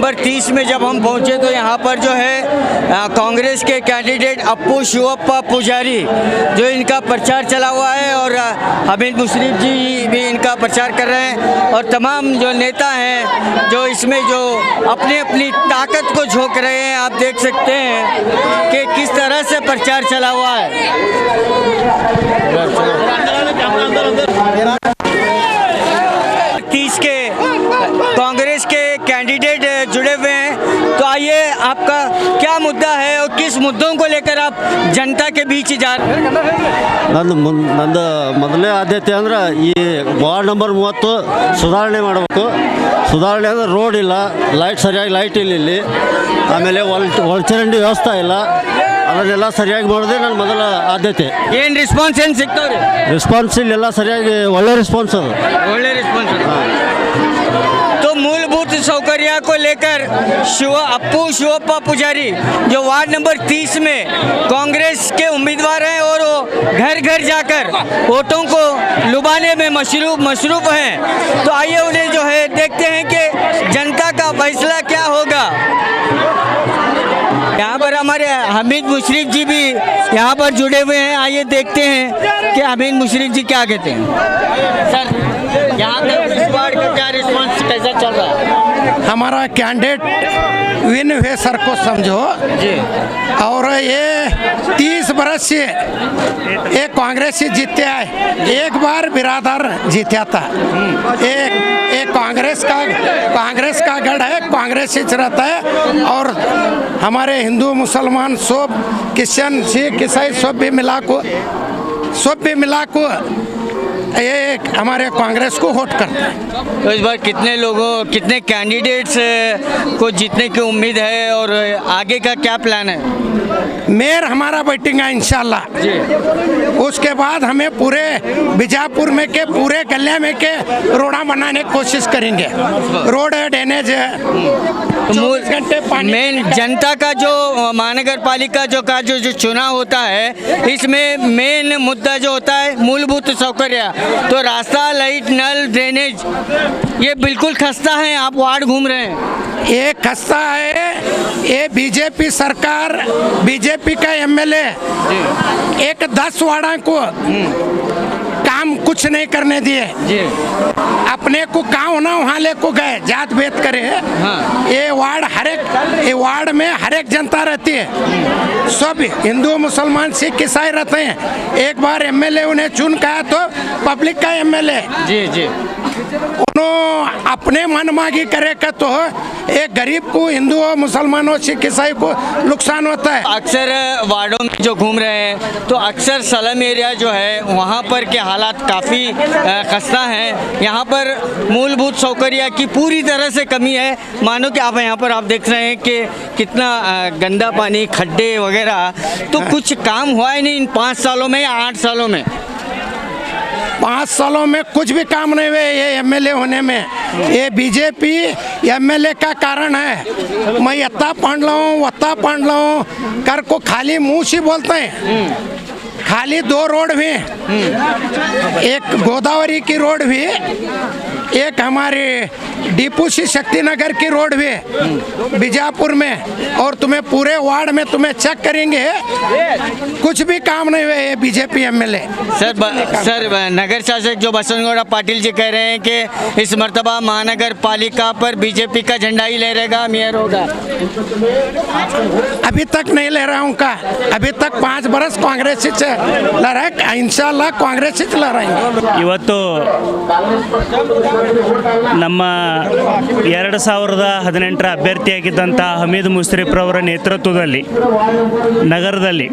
Number 30 में जब हम पहुंचे तो यहाँ पर जो है कांग्रेस के कैंडिडेट अप्पू शिवप्पा पुजारी जो इनका प्रचार चला हुआ है और हमीद मुशर्रफ जी भी इनका प्रचार कर रहे हैं और तमाम जो नेता हैं जो इसमें जो अपनी अपनी ताकत को झोंक रहे हैं। आप देख सकते हैं कि किस तरह से प्रचार चला हुआ है। तीस के कांग्रेस के कैंडिडेट जुड़े हुए हैं, तो आइए आपका क्या मुद्दा है और किस मुद्दों को लेकर आप जनता के बीच जा रहे हैं? ನಂದು ಮೊದಲೇ ಆದ್ಯತೆ ಅಂದ್ರೆ ಈ ವಾರ್ಡ್ ನಂಬರ್ 30 ಸುಧಾರಣೆ ಮಾಡಬೇಕು. ಸುಧಾರಣೆ ಅಂದರೆ ರೋಡ್ ಇಲ್ಲ, ಲೈಟ್ ಸರಿಯಾಗಿ ಲೈಟ್ ಇಲ್ಲ ಇಲ್ಲಿ, ಆಮೇಲೆ ಒಳಚರಂಡಿ ವ್ಯವಸ್ಥೆ ಇಲ್ಲ, ಅದನ್ನೆಲ್ಲ ಸರಿಯಾಗಿ ಮಾಡೋದೇ ನನ್ನ ಮೊದಲ ಆದ್ಯತೆ. ಏನು ರೆಸ್ಪಾನ್ಸ್ ಏನು ಸಿಗ್ತಾವ್ರಿ? ರೆಸ್ಪಾನ್ಸ್ ಇಲ್ಲೆಲ್ಲ ಸರಿಯಾಗಿ ಒಳ್ಳೆ ರೆಸ್ಪಾನ್ಸ್ ಅದು. ಒಳ್ಳೆ ರೆಸ್ಪಾನ್ಸ್. तो मूलभूत सौकर्य को लेकर अप्पू शिवप्पा पुजारी जो वार्ड नंबर 30 में कांग्रेस के उम्मीदवार हैं और वो घर घर जाकर वोटों को लुभाने में मशरूफ हैं, तो आइए उन्हें जो है देखते हैं कि जनता का फैसला क्या होगा। यहाँ पर हमारे हमीद मुशर्रफ जी भी यहाँ पर जुड़े हुए हैं। आइए देखते हैं कि हमीद मुशर्रफ जी क्या कहते हैं। सर, यहाँ पे इस वार्ड का क्या रिस्पांस कैसा चल रहा है? हमारा कैंडिडेट विन हुए सर को समझो जी, और ये 30 बरस से एक कांग्रेस से जीते आए, एक बार बिरादर जीता था। एक कांग्रेस का गढ़ है, कांग्रेस से रहता है और हमारे हिंदू मुसलमान सब क्रिश्चियन सिख ईसाई सब भी मिला को ये हमारे कांग्रेस को वोट करते हैं। तो इस बार कितने कैंडिडेट्स को जीतने की उम्मीद है और आगे का क्या प्लान है? मेयर हमारा बैठेगा इंशाल्लाह। उसके बाद हमें पूरे बीजापुर में के पूरे गले में के रोड़ा बनाने की कोशिश करेंगे। रोड है, ड्रेनेज है, 24 घंटे पानी। मेन जनता का जो महानगर पालिका जो चुनाव होता है, इसमें मेन मुद्दा जो होता है मूलभूत सौकर्य, तो रास्ता, लाइट, नल, ड्रेनेज ये बिल्कुल खस्ता है। आप वार्ड घूम रहे हैं, ये खस्ता है। ये बीजेपी सरकार, बीजेपी का एमएलए एक 10 वार्डा को काम कुछ नहीं करने दिए। अपने को कहाँ होना वहाँ ले को गए, जात भेद करे। हाँ। ये वार्ड में हर एक जनता रहती है, सब हिंदू मुसलमान सिख ईसाई रहते हैं। एक बार एमएलए उन्हें चुन गया तो पब्लिक का एमएलए जी उन्होंने अपने मनमागी करे का तो एक गरीब को, हिंदू और मुसलमानों सिख ईसाई को नुकसान होता है। अक्सर वार्डों में जो घूम रहे हैं तो अक्सर स्लम एरिया जो है वहाँ पर के हालात काफ़ी खस्ता हैं। यहाँ पर मूलभूत सौकर्य की पूरी तरह से कमी है। मानो कि आप यहाँ पर आप देख रहे हैं कि कितना गंदा पानी, खड्डे वगैरह, तो कुछ काम हुआ ही नहीं इन 5 सालों में या 8 सालों में। 5 सालों में कुछ भी काम नहीं हुए ये एमएलए होने में। ये बीजेपी एमएलए का कारण है। मैं यत्ता पढ़ लाऊं कर को खाली मुंह से बोलते हैं। खाली 2 रोड भी, एक गोदावरी की रोड भी, एक हमारे डिपू से शक्तिनगर की रोड भी बीजापुर में, और तुम्हें पूरे वार्ड में तुम्हें चेक करेंगे कुछ भी काम नहीं हुए ये बीजेपी एमएलए। सर नगर शासक जो बसंतगौड़ा पाटिल जी कह रहे हैं कि इस मर्तबा महानगर पालिका पर बीजेपी का झंडा ही लहरेगा, मेयर होगा। अभी तक नहीं ले रहा हूँ का, अभी तक 5 बरस कांग्रेस से लड़ाई, इंशाल्लाह कांग्रेस से लड़ाएंगे। ಇವತ್ತು ನಮ್ಮ 2018 ಅಭ್ಯರ್ಥಿಯಾಗಿದ್ದಂಥ ಹಮೀದ್ ಮುಶ್ರಫ್ರವರ ನೇತೃತ್ವದಲ್ಲಿ ನಗರದಲ್ಲಿ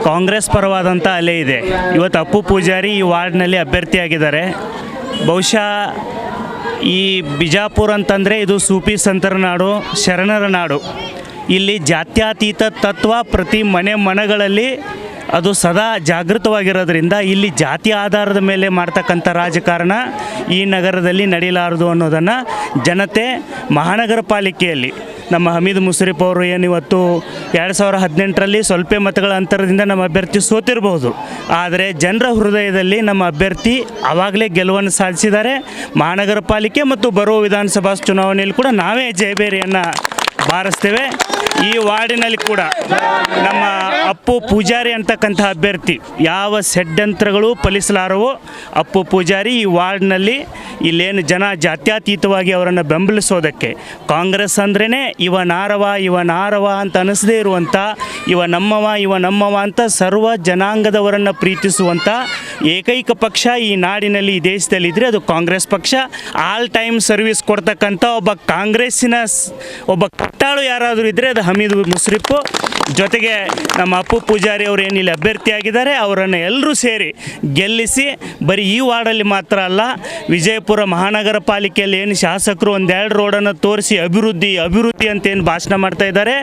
ಕಾಂಗ್ರೆಸ್ ಪರವಾದಂಥ ಅಲೆ ಇದೆ. ಇವತ್ತು ಅಪ್ಪು ಪೂಜಾರಿ ಈ ವಾರ್ಡ್ನಲ್ಲಿ ಅಭ್ಯರ್ಥಿಯಾಗಿದ್ದಾರೆ. ಬಹುಶಃ ಈ ಬಿಜಾಪುರ ಅಂತಂದರೆ ಇದು ಸೂಫಿ ಸಂತರ ನಾಡು, ಶರಣರ ನಾಡು. ಇಲ್ಲಿ ಜಾತ್ಯತೀತ ತತ್ವ ಪ್ರತಿ ಮನೆಗಳಲ್ಲಿ ಅದು ಸದಾ ಜಾಗೃತವಾಗಿರೋದ್ರಿಂದ ಇಲ್ಲಿ ಜಾತಿ ಆಧಾರದ ಮೇಲೆ ಮಾಡ್ತಕ್ಕಂಥ ರಾಜಕಾರಣ ಈ ನಗರದಲ್ಲಿ ನಡೀಲಾರದು ಅನ್ನೋದನ್ನು ಜನತೆ ಮಹಾನಗರ ಪಾಲಿಕೆಯಲ್ಲಿ ನಮ್ಮ ಹಮೀದ್ ಮುಸ್ರಿಫ್ ಅವರು ಏನು ಇವತ್ತು 2018ರಲ್ಲಿ ಸ್ವಲ್ಪ ಮತಗಳ ಅಂತರದಿಂದ ನಮ್ಮ ಅಭ್ಯರ್ಥಿ ಸೋತಿರಬಹುದು, ಆದರೆ ಜನರ ಹೃದಯದಲ್ಲಿ ನಮ್ಮ ಅಭ್ಯರ್ಥಿ ಆವಾಗಲೇ ಗೆಲುವನ್ನು ಸಾಧಿಸಿದ್ದಾರೆ. ಮಹಾನಗರ ಪಾಲಿಕೆ ಮತ್ತು ಬರುವ ವಿಧಾನಸಭಾ ಚುನಾವಣೆಯಲ್ಲಿ ಕೂಡ ನಾವೇ ಜಯಬೇರಿಯನ್ನು ಬಾರಿಸ್ತೇವೆ. ಈ ವಾರ್ಡಿನಲ್ಲಿ ಕೂಡ ನಮ್ಮ ಅಪ್ಪು ಪೂಜಾರಿ ಅಂತಕ್ಕಂಥ ಅಭ್ಯರ್ಥಿ ಯಾವ ಷಡ್ಯಂತ್ರಗಳು ಫಲಿಸಲಾರವೋ ಅಪ್ಪು ಪೂಜಾರಿ ಈ ವಾರ್ಡ್ನಲ್ಲಿ ಇಲ್ಲೇನು ಜನ ಜಾತ್ಯತೀತವಾಗಿ ಅವರನ್ನು ಬೆಂಬಲಿಸೋದಕ್ಕೆ ಕಾಂಗ್ರೆಸ್ ಅಂದ್ರೇ ಇವ ನಾರವ ಅಂತ ಅನಿಸದೇ ಇರುವಂಥ ಇವ ನಮ್ಮವ ಅಂತ ಸರ್ವ ಜನಾಂಗದವರನ್ನು ಪ್ರೀತಿಸುವಂಥ ಏಕೈಕ ಪಕ್ಷ ಈ ನಾಡಿನಲ್ಲಿ ಈ ದೇಶದಲ್ಲಿ ಇದ್ದರೆ ಅದು ಕಾಂಗ್ರೆಸ್ ಪಕ್ಷ. ಆಲ್ ಟೈಮ್ ಸರ್ವಿಸ್ ಕೊಡ್ತಕ್ಕಂಥ ಒಬ್ಬ ಕಟ್ಟಾಳು ಯಾರಾದರೂ ಇದ್ದರೆ ಅದು ಹಮೀದ್ ಮುಸ್ರಿಫ್. ಜೊತೆಗೆ ನಮ್ಮ ಅಪ್ಪು ಪೂಜಾರಿ ಅವರು ಏನಿಲ್ಲ ಅಭ್ಯರ್ಥಿಯಾಗಿದ್ದಾರೆ, ಅವರನ್ನು ಎಲ್ಲರೂ ಸೇರಿ ಗೆಲ್ಲಿಸಿ ಬರೀ ಈ ವಾರ್ಡಲ್ಲಿ ಮಾತ್ರ ಅಲ್ಲ, ವಿಜಯಪುರ ಮಹಾನಗರ ಪಾಲಿಕೆಯಲ್ಲಿ ಏನು ಶಾಸಕರು ಒಂದೆರಡು ರೋಡನ್ನು ತೋರಿಸಿ ಅಭಿವೃದ್ಧಿ ಅಂತ ಏನು ಭಾಷಣ ಮಾಡ್ತಾ ಇದ್ದಾರೆ,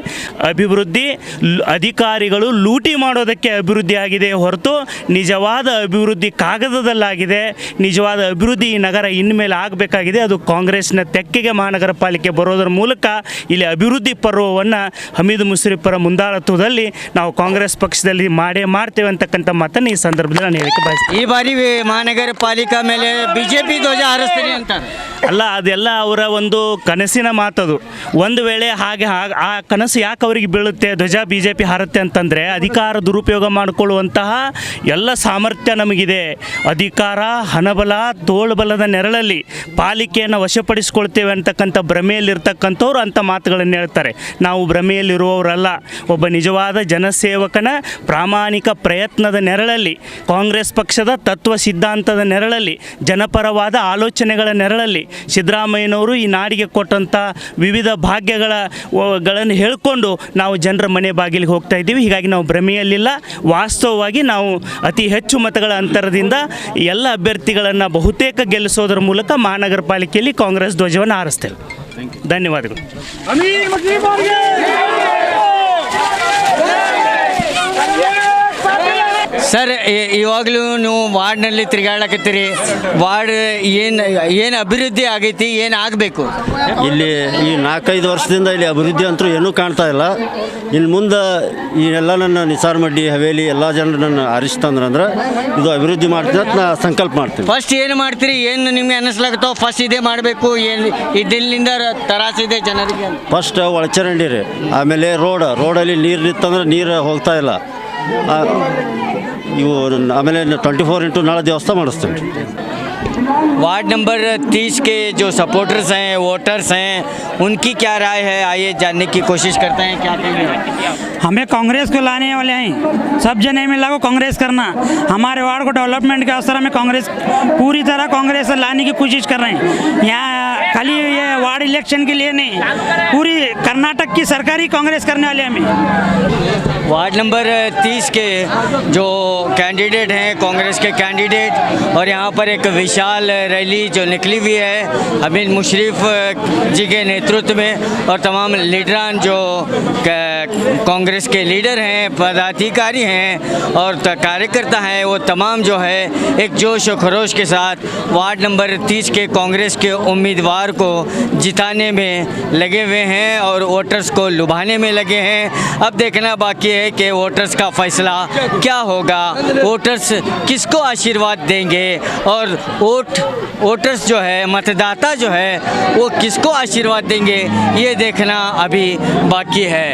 ಅಧಿಕಾರಿಗಳು ಲೂಟಿ ಮಾಡೋದಕ್ಕೆ ಅಭಿವೃದ್ಧಿ ಆಗಿದೆ ಹೊರತು ನಿಜವಾದ ಅಭಿವೃದ್ಧಿ ಕಾಗದದಲ್ಲಾಗಿದೆ. ನಿಜವಾದ ಅಭಿವೃದ್ಧಿ ಈ ನಗರ ಇನ್ಮೇಲೆ ಆಗಬೇಕಾಗಿದೆ, ಅದು ಕಾಂಗ್ರೆಸ್ನ ತೆಕ್ಕೆಗೆ ಮಹಾನಗರ ಪಾಲಿಕೆ ಬರೋದರ ಮೂಲಕ ಇಲ್ಲಿ ಅಭಿವೃದ್ಧಿ ಪರ್ವವನ್ನು ಹಮೀದ್ ಮುಸ್ರಿಫರ ಮುಂದಾಳತ್ವದಲ್ಲಿ ನಾವು ಕಾಂಗ್ರೆಸ್ ಪಕ್ಷದಲ್ಲಿ ಮಾಡ್ತೇವೆ ಅಂತಕ್ಕಂಥ ಮಾತನ್ನು ಈ ಸಂದರ್ಭದಲ್ಲಿ ನಾನು ಹೇಳಿಕೆ ಬಯಸ್ತೀನಿ. ಈ ಬಾರಿ ಮಹಾನಗರ ಪಾಲಿಕಾ ಮೇಲೆ ಬಿಜೆಪಿ ಧ್ವಜ ಹಾರಿಸ್ತೀನಿ ಅಂತ ಅಲ್ಲ, ಅದೆಲ್ಲ ಅವರ ಒಂದು ಕನಸಿನ ಮಾತದು. ಒಂದು ವೇಳೆ ಹಾಗೆ ಆ ಕನಸು ಯಾಕೆ ಅವರಿಗೆ ಬೀಳುತ್ತೆ, ಧ್ವಜ BJP ಹಾರುತ್ತೆ ಅಂತಂದರೆ ಅಧಿಕಾರ ದುರುಪಯೋಗ ಮಾಡಿಕೊಳ್ಳುವಂತಹ ಎಲ್ಲ ಸಾಮರ್ಥ್ಯ ನಮಗಿದೆ. ಅಧಿಕಾರ, ಹಣಬಲ, ತೋಳ್ಬಲದ ನೆರಳಲ್ಲಿ ಪಾಲಿಕೆಯನ್ನು ವಶಪಡಿಸಿಕೊಳ್ತೇವೆ ಅಂತಕ್ಕಂಥ ಭ್ರಮೆಯಲ್ಲಿರ್ತಕ್ಕಂಥವ್ರು ಅಂಥ ಮಾತುಗಳನ್ನು ಹೇಳ್ತಾರೆ. ನಾವು ಭ್ರಮೆಯಲ್ಲಿರುವವರಲ್ಲ. ಒಬ್ಬ ನಿಜವಾದ ಜನಸೇವಕನ ಪ್ರಾಮಾಣಿಕ ಪ್ರಯತ್ನದ ನೆರಳಲ್ಲಿ, ಕಾಂಗ್ರೆಸ್ ಪಕ್ಷದ ತತ್ವ ಸಿದ್ಧಾಂತದ ನೆರಳಲ್ಲಿ, ಜನಪರವಾದ ಆಲೋಚನೆಗಳ ನೆರಳಲ್ಲಿ ಸಿದ್ದರಾಮಯ್ಯನವರು ಈ ನಾಡಿಗೆ ಕೊಟ್ಟಂಥ ವಿವಿಧ ಭಾಗ್ಯಗಳನ್ನು ಹೇಳಿಕೊಂಡು ನಾವು ಜನರ ಮನೆ ಬಾಗಿಲಿಗೆ ಹೋಗ್ತಾ ಇದ್ದೀವಿ. ಹೀಗಾಗಿ ನಾವು ಭ್ರಮೆಯಲ್ಲಿಲ್ಲ. ವಾಸ್ತವವಾಗಿ ನಾವು ಅತಿ ಹೆಚ್ಚು ಮತಗಳ ಅಂತರದಿಂದ ಎಲ್ಲ ಅಭ್ಯರ್ಥಿಗಳನ್ನು ಬಹುತೇಕ ಗೆಲ್ಲಿಸೋದರ ಮೂಲಕ ಮಹಾನಗರ ಪಾಲಿಕೆಯಲ್ಲಿ ಕಾಂಗ್ರೆಸ್ ಧ್ವಜವನ್ನು ಹಾರಿಸ್ತೇವೆ. ಧನ್ಯವಾದಗಳು. ಸರ್, ಇವಾಗಲೂ ನೀವು ವಾರ್ಡ್ನಲ್ಲಿ ತಿರುಗಾಡಕತ್ತೀರಿ. ವಾರ್ಡ್ ಏನು ಅಭಿವೃದ್ಧಿ ಆಗೈತಿ, ಏನು ಆಗಬೇಕು? ಇಲ್ಲಿ ಈ 4-5 ವರ್ಷದಿಂದ ಇಲ್ಲಿ ಅಭಿವೃದ್ಧಿ ಅಂತೂ ಏನೂ ಕಾಣ್ತಾ ಇಲ್ಲ. ಇನ್ನು ಮುಂದೆ ಈ ಎಲ್ಲ ನನ್ನ ನಿಸಾರ್ ಮಡ್ಡಿ ಹವೇಲಿ ಎಲ್ಲ ಜನರು ನನ್ನ ಆರಿಸ್ತಂದ್ರೆ ಇದು ಅಭಿವೃದ್ಧಿ ಮಾಡ್ತೀನಿ ಅಂತ ನಾ ಸಂಕಲ್ಪ ಮಾಡ್ತೀನಿ. ಫಸ್ಟ್ ಏನು ಮಾಡ್ತೀರಿ? ಏನು ನಿಮಗೆ ಅನ್ನಿಸ್ಲಾಗತ್ತೋ ಫಸ್ಟ್ ಇದೇ ಮಾಡಬೇಕು, ಏನು ಇದರಿಂದ ತರಾಸಿದೆ ಜನರಿಗೆ? ಫಸ್ಟ್ ಒಳಚರಂಡಿ ರೀ, ಆಮೇಲೆ ರೋಡಲ್ಲಿ ನೀರು ನಿಂತಂದ್ರೆ ನೀರು ಹೋಗ್ತಾ ಇಲ್ಲ. ಇವು ಆಮೇಲೆ 24x ನಾಳೆ ವ್ಯವಸ್ಥೆ ಮಾಡಿಸ್ತೀನಿ. वार्ड नंबर 30 के जो सपोर्टर्स हैं, वोटर्स हैं, उनकी क्या राय है, आइए जानने की कोशिश करते हैं. क्या कहेंगे? हमें कांग्रेस को लाने वाले हैं, सब जने मिला को कांग्रेस करना. हमारे वार्ड को डेवलपमेंट के अवसर में कांग्रेस पूरी तरह कांग्रेस लाने की कोशिश कर रहे हैं. यहाँ खाली ये वार्ड इलेक्शन के लिए नहीं, पूरी कर्नाटक की सरकारी कांग्रेस करने वाले हमें. वार्ड नंबर 30 के जो कैंडिडेट हैं, कांग्रेस के कैंडिडेट, और यहाँ पर एक विशाल रैली जो निकली हुई है हमीद मुशर्रफ जी के नेतृत्व में, और तमाम लीडरान जो कांग्रेस के लीडर हैं, पदाधिकारी हैं और कार्यकर्ता हैं, वो तमाम जो है एक जोश और खरोश के साथ वार्ड नंबर 30 के कांग्रेस के उम्मीदवार को जिताने में लगे हुए हैं और वोटर्स को लुभाने में लगे हैं. अब देखना बाकी है कि वोटर्स का फैसला क्या होगा, वोटर्स किसको आशीर्वाद देंगे, और वोटर्स जो है, मतदाता जो है, वो किसको आशीर्वाद देंगे, ये देखना अभी बाकी है.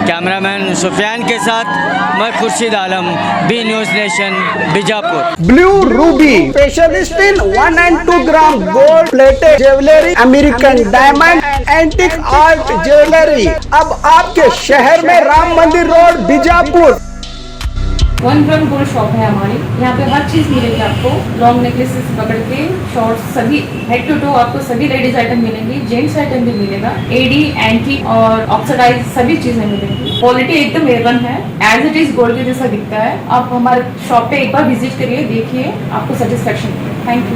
कैमरामैन सुफियान के साथ मैं Khurshid Alam, B news nation, Bijapur. Blue ruby specialist in 1 and 2 gram gold plated jewellery, American diamond, antique art jewellery, अब आपके शहर में Ram Mandir road, Bijapur. 1 gram gold shop है हमारी. यहाँ पे हर चीज़ मिलेगी आपको, लॉन्ग नेकलेसेस पकड़ के शॉर्ट्स, सभी हेड टू टो आपको सभी लेडीज आइटम मिलेंगी, जेंट्स आइटम भी मिलेगा, एडी, एंटी और ऑक्सीडाइज सभी चीज़ें मिलेंगी. क्वालिटी एकदम A1 है, एज इट इज गोल्ड के जैसा दिखता है. आप हमारे शॉप पे एक बार विजिट करिए, देखिए, आपको सेटिस्फेक्शन. Thank you.